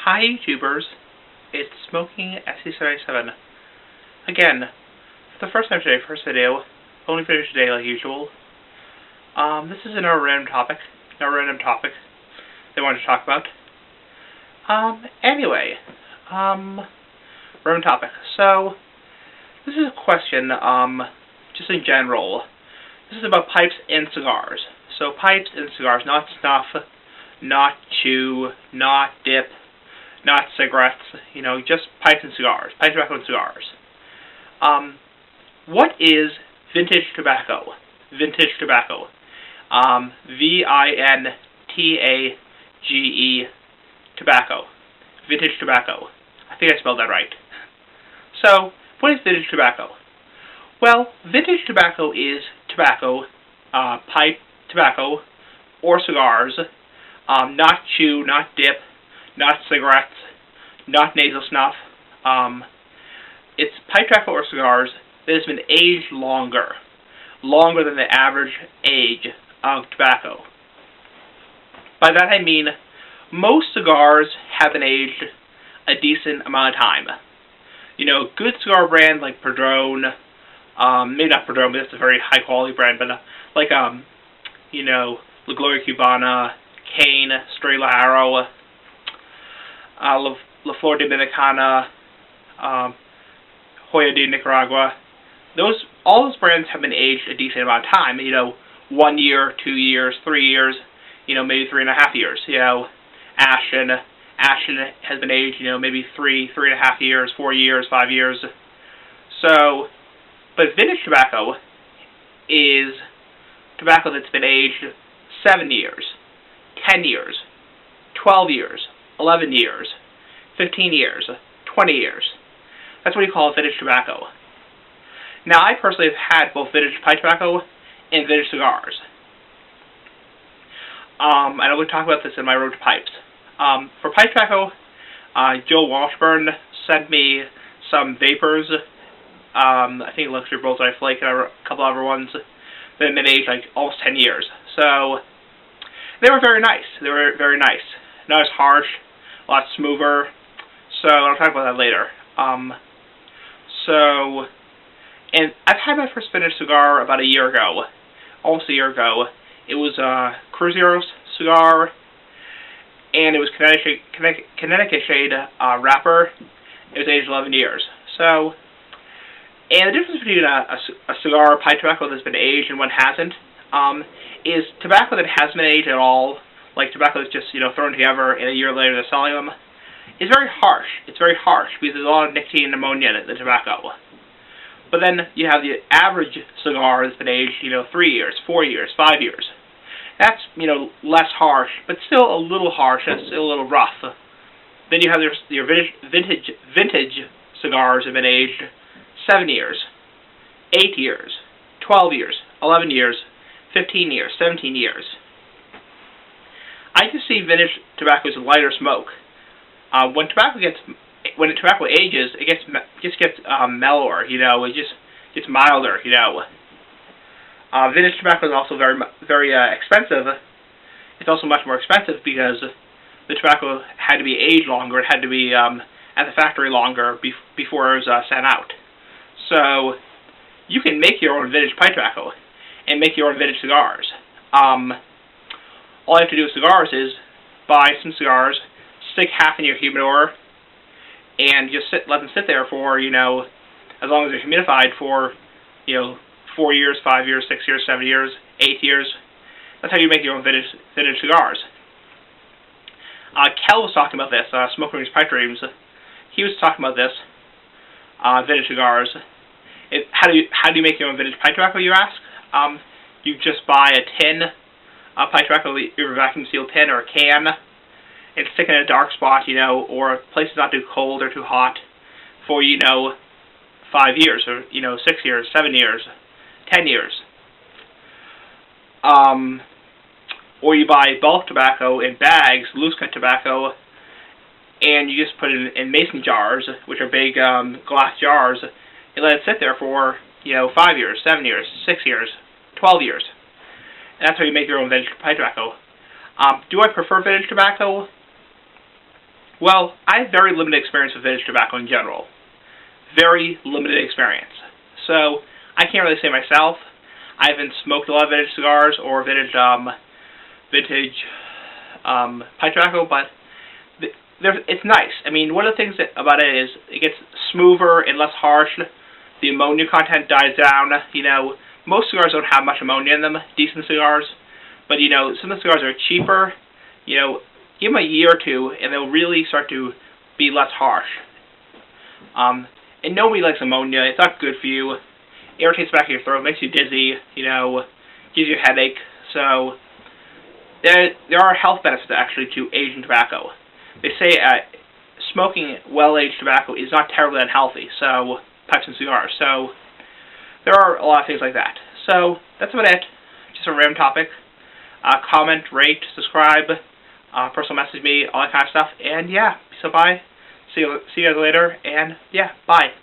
Hi YouTubers, it's Smoking SC77. Again, for the first time today, first video, only video today like usual. This is another random topic they wanted to talk about. Anyway, random topic. So, this is a question, just in general. This is about pipes and cigars. So, pipes and cigars, not snuff, not chew, not dip, not cigarettes, just pipes and cigars. Pipe tobacco and cigars. What is vintage tobacco? Vintage tobacco. V-I-N-T-A-G-E tobacco. Vintage tobacco. I think I spelled that right. So, what is vintage tobacco? Well, vintage tobacco is tobacco, pipe tobacco, or cigars, not chew, not dip, not cigarettes, not nasal snuff. It's pipe tobacco or cigars that has been aged longer than the average age of tobacco. By that I mean, most cigars have been aged a decent amount of time. Good cigar brand like Padron, maybe not Padron, but it's a very high quality brand, but La Gloria Cubana, Cane, Stray Lajaro, La Flor Dominicana, Joya de Nicaragua. All those brands have been aged a decent amount of time. 1 year, 2 years, 3 years, maybe 3.5 years. Ashton has been aged, maybe 3.5 years, 4 years, 5 years. So, but vintage tobacco is tobacco that's been aged 7 years, 10 years, 12 years, 11 years, 15 years, 20 years. That's what you call vintage tobacco. Now, I personally have had both vintage pipe tobacco and vintage cigars. And I will talk about this in my road to pipes. For pipe tobacco, Joe Washburn sent me some vapors. I think Luxury Bullseye Flake and a couple other ones that have been aged like almost 10 years. So, they were very nice. Not as harsh, a lot smoother. So, I'll talk about that later. And I've had my first vintage cigar about a year ago. Almost a year ago. It was a Cruzeiro cigar, and it was Connecticut shade wrapper. It was aged 11 years. So, and the difference between a cigar, pipe tobacco that's been aged and one hasn't, is tobacco that hasn't been aged at all, like tobacco that's just, thrown together and a year later they're selling them, is very harsh. It's very harsh because there's a lot of nicotine and ammonia in the tobacco. But then you have the average cigar that's been aged, 3 years, 4 years, 5 years. That's, less harsh, but still a little harsh, and still a little rough. Then you have your vintage cigars that have been aged 7 years, 8 years, 12 years, 11 years, 15 years, 17 years. I just see vintage tobacco as a lighter smoke. When tobacco ages, it just gets mellower. It just gets milder. Vintage tobacco is also very expensive. It's also much more expensive because the tobacco had to be aged longer. It had to be at the factory longer before it was sent out. So you can make your own vintage pipe tobacco and make your own vintage cigars. All you have to do with cigars is buy some cigars, stick half in your humidor, and just let them sit there for, as long as they're humidified for, 4 years, 5 years, 6 years, 7 years, 8 years. That's how you make your own vintage cigars. Kel was talking about this, Smoking Rings Pipe Dreams. He was talking about this, vintage cigars. How do you make your own vintage pipe tobacco, you ask? You just buy a tin, pipe tobacco, either a vacuum sealed tin or a can, and stick it in a dark spot, or places not too cold or too hot for, 5 years, or, 6 years, 7 years, 10 years. Or you buy bulk tobacco in bags, loose cut tobacco, and you just put it in mason jars, which are big glass jars, and let it sit there for, 5 years, 7 years, 6 years, 12 years. And that's how you make your own vintage pipe tobacco. Do I prefer vintage tobacco? Well, I have very limited experience with vintage tobacco in general. Very limited experience. So, I can't really say myself. I haven't smoked a lot of vintage cigars or vintage pipe tobacco, but it's nice. I mean, one of the things about it is it gets smoother and less harsh. The ammonia content dies down. You know, most cigars don't have much ammonia in them, decent cigars. But, you know, some of the cigars are cheaper. You know, give them a year or two, and they'll really start to be less harsh. And nobody likes ammonia. It's not good for you. Irritates the back of your throat, makes you dizzy, you know, gives you a headache. So, there are health benefits, actually, to aging tobacco. They say smoking well-aged tobacco is not terribly unhealthy, so, pipes and cigars. So, there are a lot of things like that. So, that's about it. Just a random topic. Comment, rate, subscribe, personal message me, all that kind of stuff. And yeah, so bye. See you guys later, and yeah, bye.